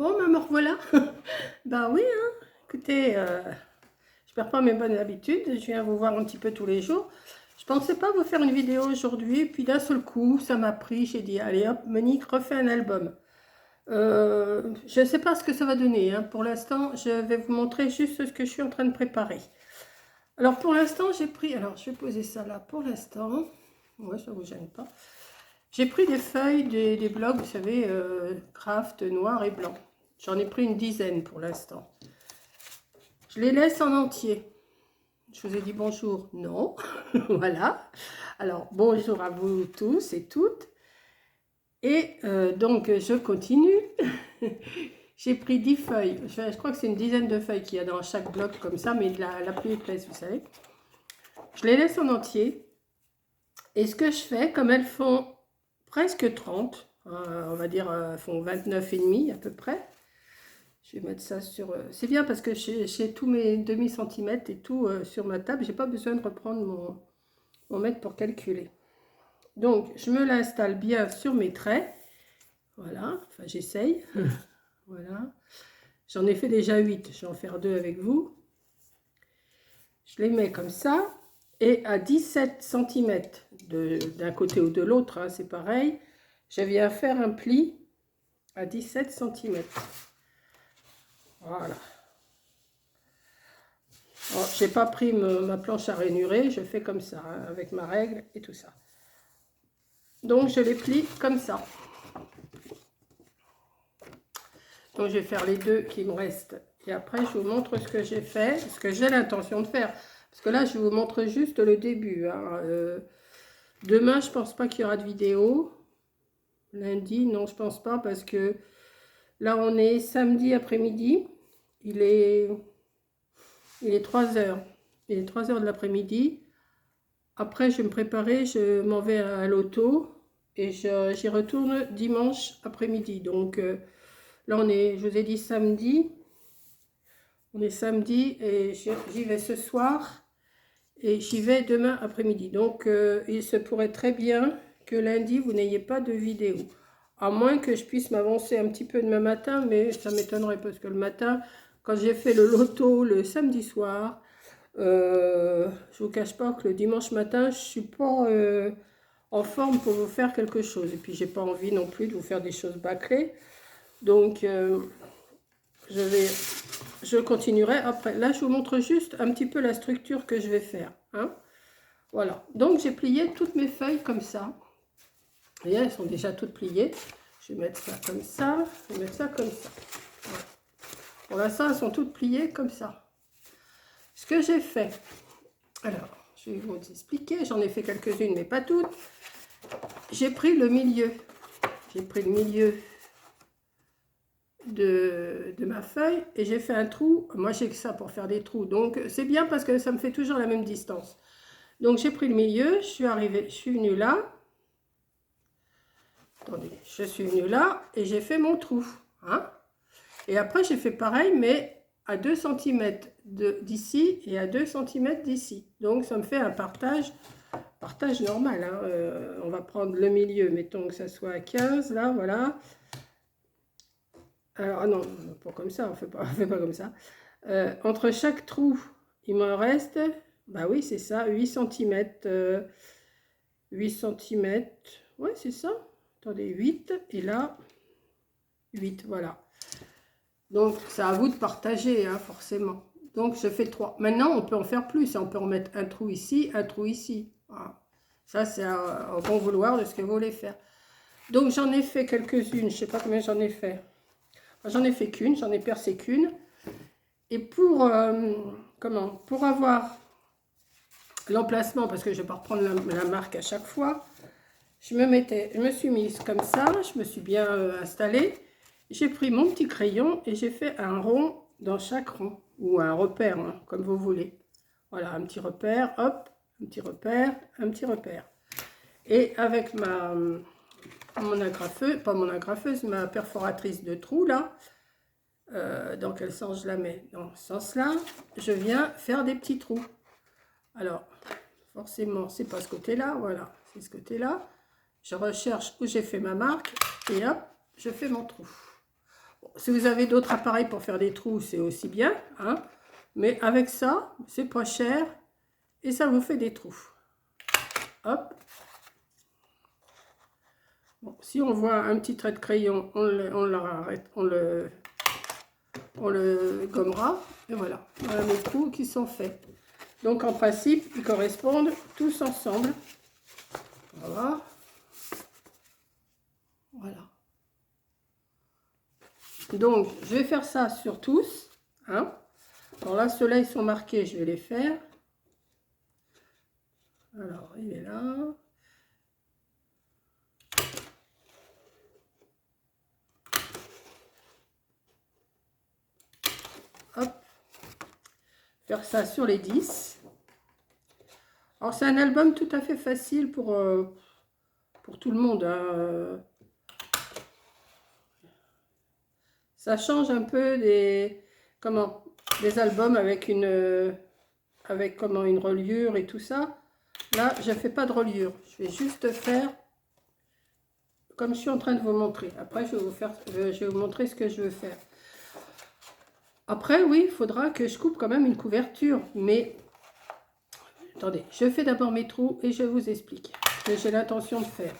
Bon, me revoilà. Bah oui, hein. Écoutez, je perds pas mes bonnes habitudes. Je viens vous voir un petit peu tous les jours. Je pensais pas vous faire une vidéo aujourd'hui, puis d'un seul coup, ça m'a pris. J'ai dit, allez hop, Monique, refais un album. Je ne sais pas ce que ça va donner, hein. Pour l'instant, je vais vous montrer juste ce que je suis en train de préparer. Alors pour l'instant, j'ai pris... Alors, je vais poser ça là pour l'instant. Ouais, ça ne vous gêne pas. J'ai pris des feuilles des blogs, vous savez, craft noir et blanc. J'en ai pris une dizaine pour l'instant. Je les laisse en entier. Je vous ai dit bonjour. Non. Voilà. Alors, bonjour à vous tous et toutes. Et donc, je continue. J'ai pris 10 feuilles. Je crois que c'est une dizaine de feuilles qu'il y a dans chaque bloc comme ça, mais la plus épaisse, vous savez. Je les laisse en entier. Et ce que je fais, comme elles font presque 30, on va dire, elles font 29,5 à peu près. Je vais mettre ça sur... c'est bien parce que j'ai tous mes demi-centimètres et tout sur ma table. J'ai pas besoin de reprendre mon mètre pour calculer. Donc, je me l'installe bien sur mes traits. Voilà, enfin j'essaye. Voilà. J'en ai fait déjà 8. Je vais en faire 2 avec vous. Je les mets comme ça. Et à 17 cm d'un côté ou de l'autre, hein, c'est pareil. Je viens faire un pli à 17 cm. Voilà. Je n'ai pas pris ma planche à ranurer, je fais comme ça, hein, avec ma règle et tout ça. Donc je les plie comme ça. Donc je vais faire les deux qui me restent. Et après je vous montre ce que j'ai fait, ce que j'ai l'intention de faire. Parce que là je vous montre juste le début. Hein. Demain je pense pas qu'il y aura de vidéo. Lundi, non je pense pas parce que là on est samedi après-midi. Il est 3 heures. Il est 3 heures de l'après-midi. Après, je vais me préparer, je m'en vais à l'auto et j'y retourne dimanche après-midi. Donc là, je vous ai dit samedi. On est samedi et j'y vais ce soir et j'y vais demain après-midi. Donc il se pourrait très bien que lundi, vous n'ayez pas de vidéo. À moins que je puisse m'avancer un petit peu demain matin, mais ça m'étonnerait parce que le matin, quand j'ai fait le loto le samedi soir, je vous cache pas que le dimanche matin, je suis pas en forme pour vous faire quelque chose. Et puis, j'ai pas envie non plus de vous faire des choses bâclées. Donc, je continuerai après. Là, je vous montre juste un petit peu la structure que je vais faire. Hein. Voilà. Donc, j'ai plié toutes mes feuilles comme ça. Vous voyez, elles sont déjà toutes pliées. Je vais mettre ça comme ça. Je vais mettre ça comme ça. Voilà. Pour l'instant, elles sont toutes pliées comme ça. Ce que j'ai fait... Alors, je vais vous expliquer. J'en ai fait quelques-unes, mais pas toutes. J'ai pris le milieu. J'ai pris le milieu de ma feuille et j'ai fait un trou. Moi, j'ai que ça pour faire des trous. Donc, c'est bien parce que ça me fait toujours la même distance. Donc, j'ai pris le milieu. Je suis venue là. Attendez, je suis venue là et j'ai fait mon trou. Hein, et après, j'ai fait pareil, mais à 2 cm d'ici et à 2 cm d'ici. Donc, ça me fait un partage normal. Hein. On va prendre le milieu, mettons que ça soit à 15, là, voilà. Alors, non, pas comme ça, on fait pas comme ça. Entre chaque trou, il me reste, bah oui, c'est ça, 8 cm. 8 cm, ouais, c'est ça. Attendez, 8, et là, 8, voilà. Donc, c'est à vous de partager, hein, forcément. Donc, je fais 3. Maintenant, on peut en faire plus. On peut en mettre un trou ici, un trou ici. Voilà. Ça, c'est au bon vouloir de ce que vous voulez faire. Donc, j'en ai fait quelques-unes. Je ne sais pas combien j'en ai fait. J'en ai fait qu'une. J'en ai percé qu'une. Et pour avoir l'emplacement, parce que je ne vais pas reprendre la marque à chaque fois, je me suis mise comme ça. Je me suis bien installée. J'ai pris mon petit crayon et j'ai fait un rond dans chaque rond, ou un repère, hein, comme vous voulez. Voilà, un petit repère, hop, un petit repère, un petit repère. Et avec mon agrafeuse, pas mon agrafeuse, ma perforatrice de trous, là, dans quel sens je la mets? Dans ce sens-là, je viens faire des petits trous. Alors, forcément, c'est pas ce côté-là, voilà, c'est ce côté-là. Je recherche où j'ai fait ma marque, et hop, je fais mon trou. Si vous avez d'autres appareils pour faire des trous, c'est aussi bien, hein. Mais avec ça, c'est pas cher et ça vous fait des trous. Hop. Bon, si on voit un petit trait de crayon, on le gommera. Et voilà, voilà mes trous qui sont faits. Donc en principe, ils correspondent tous ensemble. Voilà. Voilà. Donc, je vais faire ça sur tous, hein. Alors là, ceux-là, ils sont marqués, je vais les faire. Alors, il est là. Hop. Faire ça sur les 10. Alors, c'est un album tout à fait facile pour tout le monde, hein. Ça change un peu des albums avec une reliure et tout ça. Là, je ne fais pas de reliure. Je vais juste faire comme je suis en train de vous montrer. Après, je vais vous montrer ce que je veux faire. Après, oui, il faudra que je coupe quand même une couverture. Mais, attendez, je fais d'abord mes trous et je vous explique ce que j'ai l'intention de faire.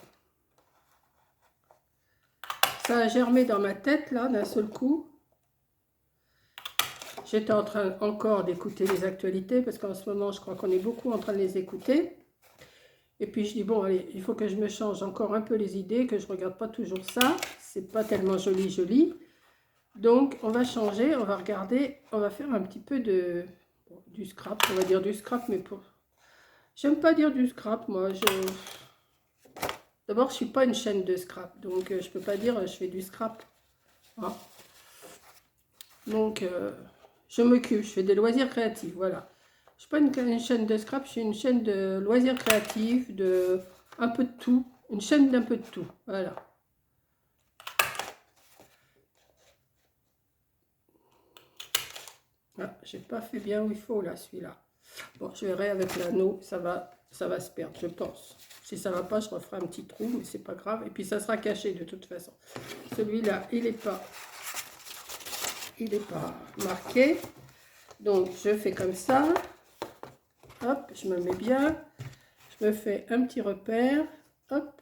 Ça a germé dans ma tête, là, d'un seul coup. J'étais en train encore d'écouter les actualités, parce qu'en ce moment, je crois qu'on est beaucoup en train de les écouter. Et puis, je dis, bon, allez, il faut que je me change encore un peu les idées, que je ne regarde pas toujours ça. C'est pas tellement joli, joli. Donc, on va changer, on va regarder, on va faire un petit peu du scrap. On va dire du scrap, mais pour... J'aime pas dire du scrap, moi. D'abord, je suis pas une chaîne de scrap, donc je peux pas dire je fais du scrap. Hein. Donc, je m'occupe, je fais des loisirs créatifs, voilà. Je ne suis pas une chaîne de scrap, je suis une chaîne de loisirs créatifs, de un peu de tout, une chaîne d'un peu de tout, voilà. Ah, j'ai pas fait bien où il faut là, celui-là. Bon, je verrai avec l'anneau, ça va se perdre, je pense. Si ça va pas, je referai un petit trou, mais c'est pas grave. Et puis ça sera caché de toute façon. Celui-là, il n'est pas marqué. Donc je fais comme ça. Hop, je me mets bien. Je me fais un petit repère. Hop.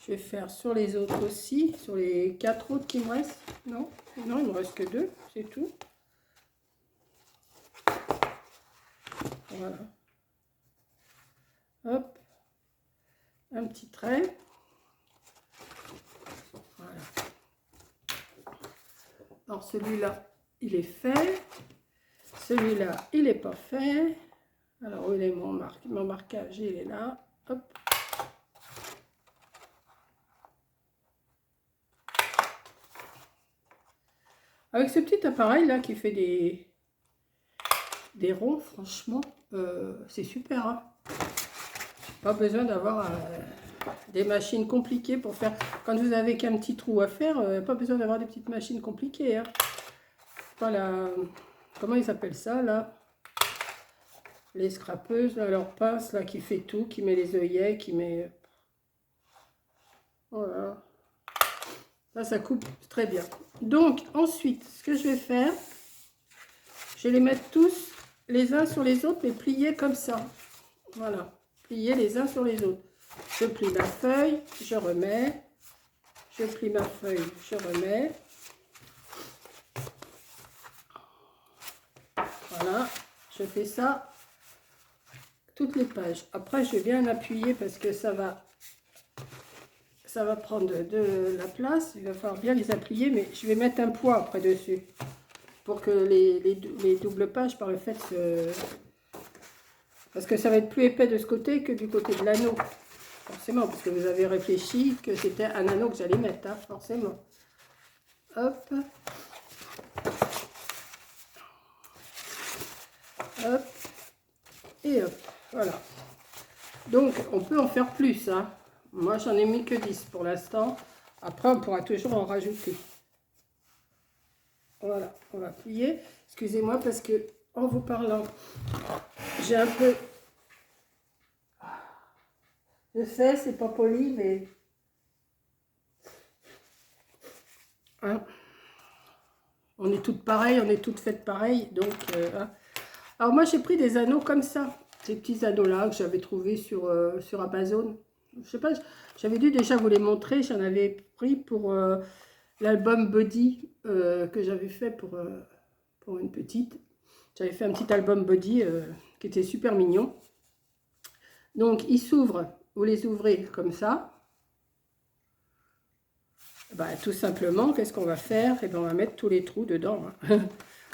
Je vais faire sur les autres aussi, sur les 4 autres qui me restent. Non, non, il me reste que 2, c'est tout. Voilà. Hop. Un petit trait. Voilà. Alors celui-là, il est fait. Celui-là, il n'est pas fait. Alors où est mon marquage? Il est là. Hop. Avec ce petit appareil là qui fait des ronds, franchement, c'est super. Hein. Pas besoin d'avoir des machines compliquées pour faire. Quand vous avez qu'un petit trou à faire, pas besoin d'avoir des petites machines compliquées. Hein. Pas la... Comment ils appellent ça là? Les scrapeuses, là, leur pince là qui fait tout, qui met les œillets, qui met. Voilà. Là, ça coupe très bien. Donc, ensuite, ce que je vais faire, je vais les mettre tous les uns sur les autres, mais pliés comme ça. Voilà, pliés les uns sur les autres. Je plie ma feuille, je remets. Je plie ma feuille, je remets. Voilà, je fais ça toutes les pages. Après, je vais bien appuyer parce que ça va prendre de la place. Il va falloir bien les appuyer, mais je vais mettre un poids après dessus pour que les doubles pages, par le fait parce que ça va être plus épais de ce côté que du côté de l'anneau. Forcément, parce que vous avez réfléchi que c'était un anneau que j'allais mettre, hein, forcément. Hop. Hop. Et hop. Voilà. Donc, on peut en faire plus, hein. Moi, j'en ai mis que 10 pour l'instant. Après, on pourra toujours en rajouter. Voilà, on va plier. Excusez-moi parce que, en vous parlant, j'ai un peu... Je sais, c'est pas poli, mais... Hein, on est toutes pareilles, on est toutes faites pareilles. Donc, hein. Alors moi, j'ai pris des anneaux comme ça. Ces petits anneaux-là que j'avais trouvés sur Amazon. Je sais pas, j'avais dû déjà vous les montrer. J'en avais pris pour l'album Body que j'avais fait pour une petite. J'avais fait un petit album Body qui était super mignon. Donc, ils s'ouvrent. Vous les ouvrez comme ça. Bah, tout simplement, qu'est-ce qu'on va faire? Eh ben, on va mettre tous les trous dedans. Hein.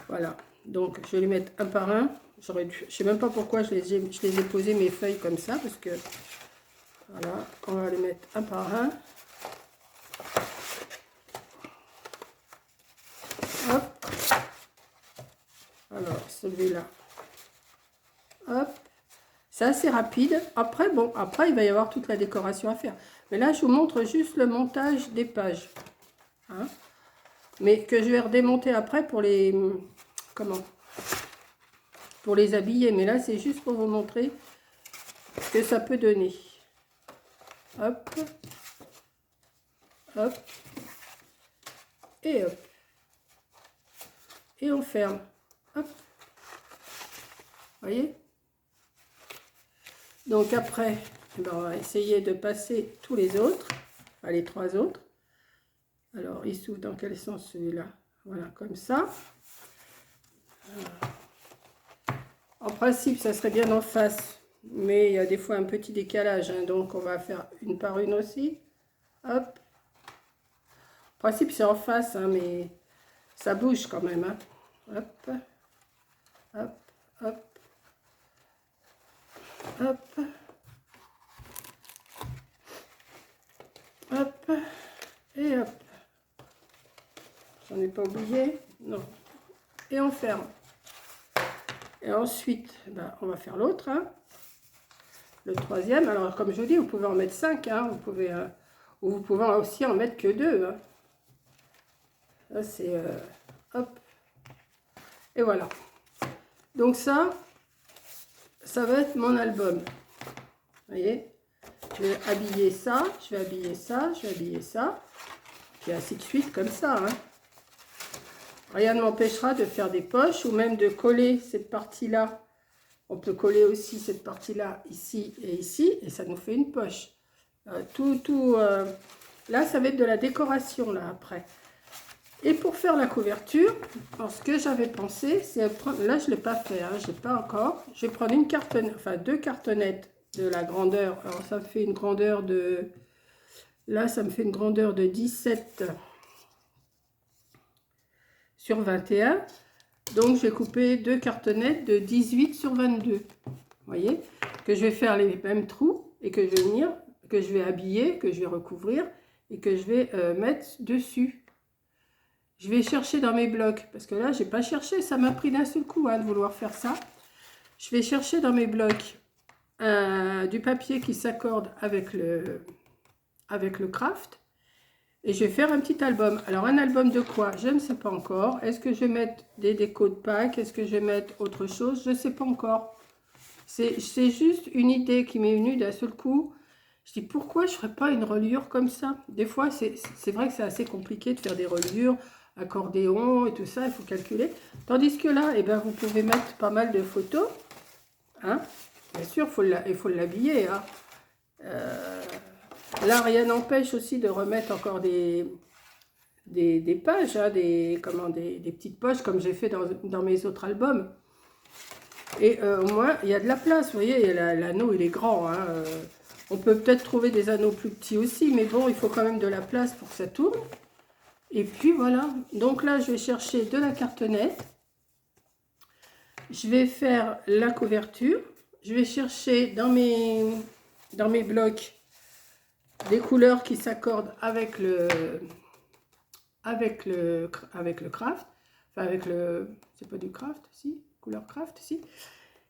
Voilà. Donc, je vais les mettre un par un. Je ne sais même pas pourquoi je les ai posés mes feuilles comme ça. Parce que, voilà, on va les mettre un par un. Hop. Alors, celui-là. Hop. C'est assez rapide. Après, bon, après, il va y avoir toute la décoration à faire. Mais là, je vous montre juste le montage des pages. Hein, mais que je vais redémonter après pour les... Comment? Pour les habiller. Mais là, c'est juste pour vous montrer ce que ça peut donner. Hop. Hop. Et hop. Et on ferme. Hop. Vous voyez? Donc après, eh ben, on va essayer de passer tous les autres, enfin, les trois autres. Alors, il s'ouvre dans quel sens celui-là? Voilà, comme ça. En principe, ça serait bien en face, mais il y a des fois un petit décalage, hein, donc on va faire une par une aussi. Hop. En principe, c'est en face, hein, mais ça bouge quand même. Hein. Hop. Hop. Hop. Hop. Hop. Et hop. J'en ai pas oublié. Non. Et on ferme. Et ensuite, ben, on va faire l'autre. Hein. Le troisième. Alors, comme je vous dis, vous pouvez en mettre 5. Hein. Ou vous pouvez aussi en mettre que 2. Hein. Là, c'est... hop. Et voilà. Donc ça va être mon album. Vous voyez? Je vais habiller ça, je vais habiller ça, je vais habiller ça. Puis ainsi de suite, comme ça. Hein. Rien ne m'empêchera de faire des poches ou même de coller cette partie-là. On peut coller aussi cette partie-là ici, et ça nous fait une poche. Là, ça va être de la décoration, là, après. Et pour faire la couverture, ce que j'avais pensé, c'est prendre... Là, je ne l'ai pas fait, hein, je n'ai pas encore. Je vais prendre deux cartonnettes de la grandeur. Alors, ça me fait une grandeur de... Là, ça me fait une grandeur de 17 sur 21. Donc, je vais couper deux cartonnettes de 18 sur 22. Vous voyez? Que je vais faire les mêmes trous et que je vais venir, que je vais habiller, que je vais recouvrir et que je vais mettre dessus. Je vais chercher dans mes blocs, parce que là, je n'ai pas cherché, ça m'a pris d'un seul coup hein, de vouloir faire ça. Je vais chercher dans mes blocs du papier qui s'accorde avec le craft. Et je vais faire un petit album. Alors, un album de quoi? Je ne sais pas encore. Est-ce que je vais mettre des décos de Pâques? Est-ce que je vais mettre autre chose? Je ne sais pas encore. C'est juste une idée qui m'est venue d'un seul coup. Je dis, pourquoi je ne ferais pas une reliure comme ça? Des fois, c'est vrai que c'est assez compliqué de faire des reliures, accordéon et tout ça, il faut calculer. Tandis que là, eh ben, vous pouvez mettre pas mal de photos. Hein? Bien sûr, il faut l'habiller. Hein? Là, rien n'empêche aussi de remettre encore des pages, hein, des petites poches comme j'ai fait dans mes autres albums. Et au moins, il y a de la place. Vous voyez, l'anneau, il est grand. Hein, on peut peut-être trouver des anneaux plus petits aussi, mais bon, il faut quand même de la place pour que ça tourne. Et puis voilà. Donc là, je vais chercher de la cartonnette. Je vais faire la couverture. Je vais chercher dans mes blocs des couleurs qui s'accordent avec le craft. Enfin, avec le... C'est pas du craft, si? Couleur craft, si?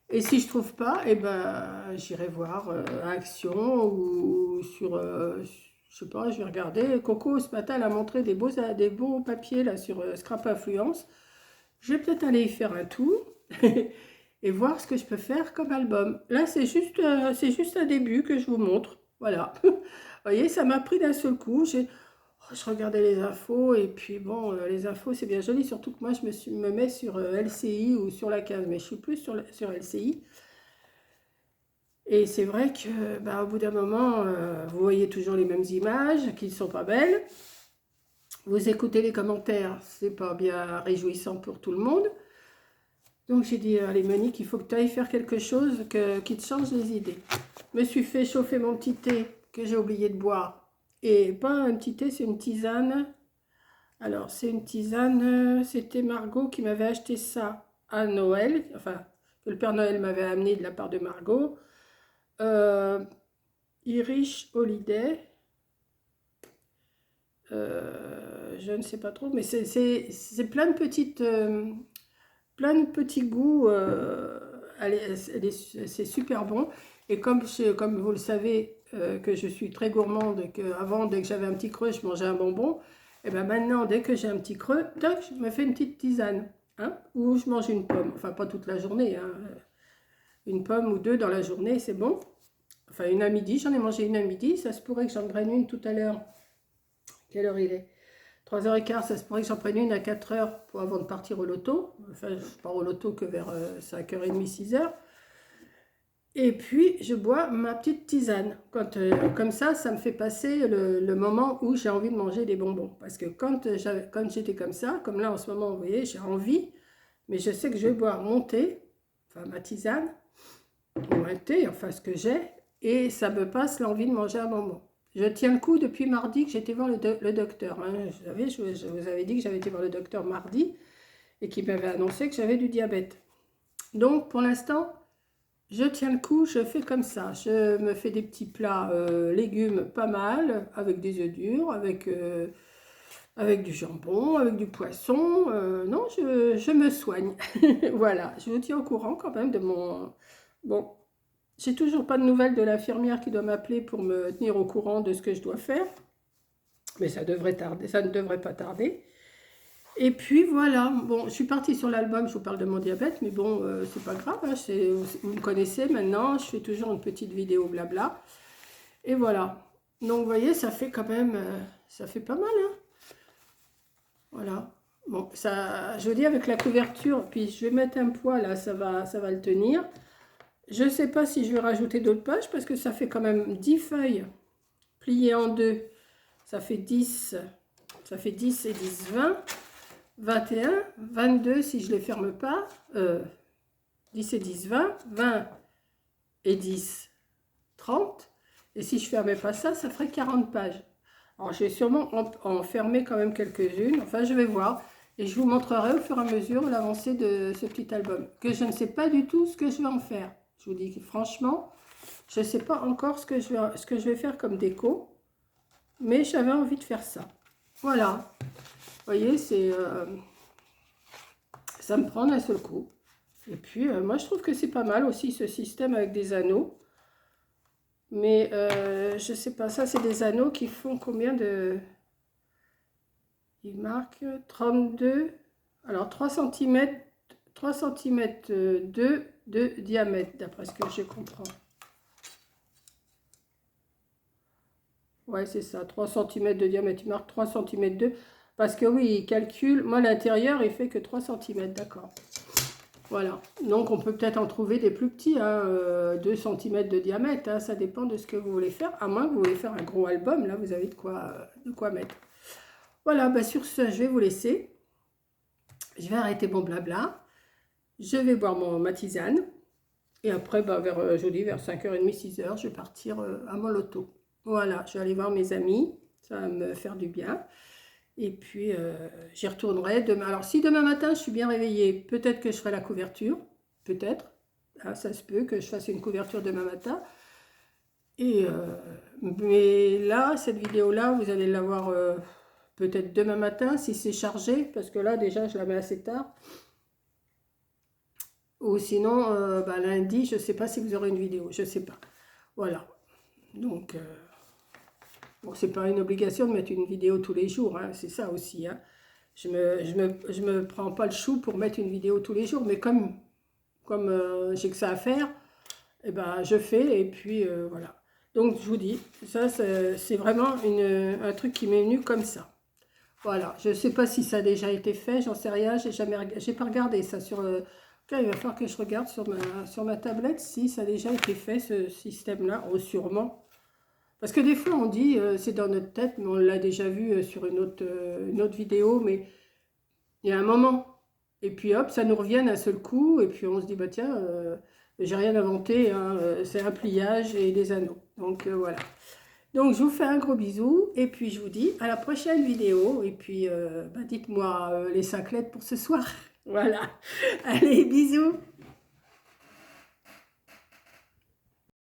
Et si je trouve pas, eh ben, j'irai voir Action ou sur... je sais pas, je vais regarder. Coco, ce matin, elle a montré des beaux papiers là sur Scrap Influence. Je vais peut-être aller y faire un tour et voir ce que je peux faire comme album. Là, c'est juste un début que je vous montre. Voilà. Vous voyez, ça m'a pris d'un seul coup. Je regardais les infos et puis bon, les infos c'est bien joli, surtout que moi me mets sur LCI ou sur la 15, mais je suis plus sur LCI. Et c'est vrai que bah, au bout d'un moment, vous voyez toujours les mêmes images qui ne sont pas belles. Vous écoutez les commentaires, c'est pas bien réjouissant pour tout le monde. Donc j'ai dit, allez Monique, il faut que tu ailles faire quelque chose qui te change les idées. Je me suis fait chauffer mon petit thé que j'ai oublié de boire. Et pas un petit thé, c'est une tisane. Alors c'est une tisane, c'était Margot qui m'avait acheté ça à Noël. Enfin, que le Père Noël m'avait amené de la part de Margot. Irish Holiday. Je ne sais pas trop, mais c'est plein de petites... plein de petits goûts, c'est super bon. Et comme vous le savez, que je suis très gourmande, et qu'avant, dès que j'avais un petit creux, je mangeais un bonbon, et bien maintenant, dès que j'ai un petit creux, toc, je me fais une petite tisane, hein, ou je mange une pomme, enfin pas toute la journée, hein, une pomme ou deux dans la journée, c'est bon. Enfin une à midi, j'en ai mangé une à midi, ça se pourrait que j'en prenne une tout à l'heure. Quelle heure il est? 3h15, ça se pourrait que j'en prenne une à 4h avant de partir au loto. Enfin, je pars au loto que vers 5h30, 6h. Et puis, je bois ma petite tisane. Comme ça me fait passer le moment où j'ai envie de manger des bonbons. Parce que quand j'étais comme ça, comme là en ce moment, vous voyez, j'ai envie, mais je sais que je vais boire mon thé, enfin ma tisane, ou un thé, enfin ce que j'ai, et ça me passe l'envie de manger un bonbon. Je tiens le coup depuis mardi que j'étais voir le docteur. Hein. Je vous avais dit que j'avais été voir le docteur mardi et qu'il m'avait annoncé que j'avais du diabète. Donc pour l'instant, je tiens le coup, je fais comme ça. Je me fais des petits plats légumes pas mal, avec des œufs durs, avec du jambon, avec du poisson. Non, je me soigne. Voilà, je vous tiens au courant quand même de mon... Bon, j'ai toujours pas de nouvelles de l'infirmière qui doit m'appeler pour me tenir au courant de ce que je dois faire. Mais ça devrait tarder, ça ne devrait pas tarder. Et puis voilà, bon, je suis partie sur l'album, je vous parle de mon diabète, mais bon, c'est pas grave, hein, vous me connaissez maintenant, je fais toujours une petite vidéo blabla. Et voilà. Donc vous voyez, ça fait quand même, ça fait pas mal, hein. Voilà. Bon, ça, je vous dis avec la couverture, puis je vais mettre un poids là, ça va le tenir. Je ne sais pas si je vais rajouter d'autres pages parce que ça fait quand même 10 feuilles pliées en deux. Ça fait 10 et 10, 20, 21, 22 si je ne les ferme pas. 10 et 10, 20, 20 et 10, 30. Et si je ne fermais pas ça, ça ferait 40 pages. Alors je vais sûrement en fermer quand même quelques-unes. Enfin, je vais voir. Et je vous montrerai au fur et à mesure l'avancée de ce petit album. Que je ne sais pas du tout ce que je vais en faire. Je vous dis que franchement, je ne sais pas encore ce que je vais faire comme déco, mais j'avais envie de faire ça. Voilà. Vous voyez, ça me prend d'un seul coup. Et puis, moi, je trouve que c'est pas mal aussi ce système avec des anneaux. Mais je ne sais pas, ça, c'est des anneaux qui font combien de... Ils marquent 32. Alors, 3 cm, 3 cm de diamètre, d'après ce que je comprends. Ouais, c'est ça, 3 cm de diamètre. Il marque 3 cm 2. Parce que oui, il calcule. Moi, l'intérieur, il fait que 3 cm, d'accord. Voilà. Donc, on peut peut-être en trouver des plus petits, hein, 2 cm de diamètre. Hein, ça dépend de ce que vous voulez faire. À moins que vous voulez faire un gros album. Là, vous avez de quoi mettre. Voilà, bah sur ce, je vais vous laisser. Je vais arrêter mon blabla. Je vais boire ma tisane. Et après, bah, je vous dis, vers 5h30, 6h, je vais partir à mon loto. Voilà, je vais aller voir mes amis. Ça va me faire du bien. Et puis, j'y retournerai demain. Alors, si demain matin, je suis bien réveillée, peut-être que je ferai la couverture. Peut-être. Ah, ça se peut que je fasse une couverture demain matin. Et, mais là, cette vidéo-là, vous allez l'avoir peut-être demain matin, si c'est chargé. Parce que là, déjà, je la mets assez tard. Ou sinon, bah, lundi, je ne sais pas si vous aurez une vidéo. Je ne sais pas. Voilà. Donc... bon, c'est pas une obligation de mettre une vidéo tous les jours, hein, c'est ça aussi. Hein. Je me prends pas le chou pour mettre une vidéo tous les jours, mais comme j'ai que ça à faire, eh ben, je fais et puis voilà. Donc je vous dis, ça c'est vraiment un truc qui m'est venu comme ça. Voilà, je ne sais pas si ça a déjà été fait, j'en sais rien, j'ai pas regardé ça sur... il va falloir que je regarde sur ma tablette si ça a déjà été fait, ce système-là. Oh, sûrement. Parce que des fois, on dit, c'est dans notre tête, mais on l'a déjà vu sur une autre vidéo, mais il y a un moment. Et puis hop, ça nous revient d'un seul coup, et puis on se dit, bah tiens, j'ai rien inventé, hein, c'est un pliage et des anneaux. Donc voilà. Donc je vous fais un gros bisou, et puis je vous dis à la prochaine vidéo, et puis bah, dites-moi les 5 lettres pour ce soir. Voilà. Allez, bisous.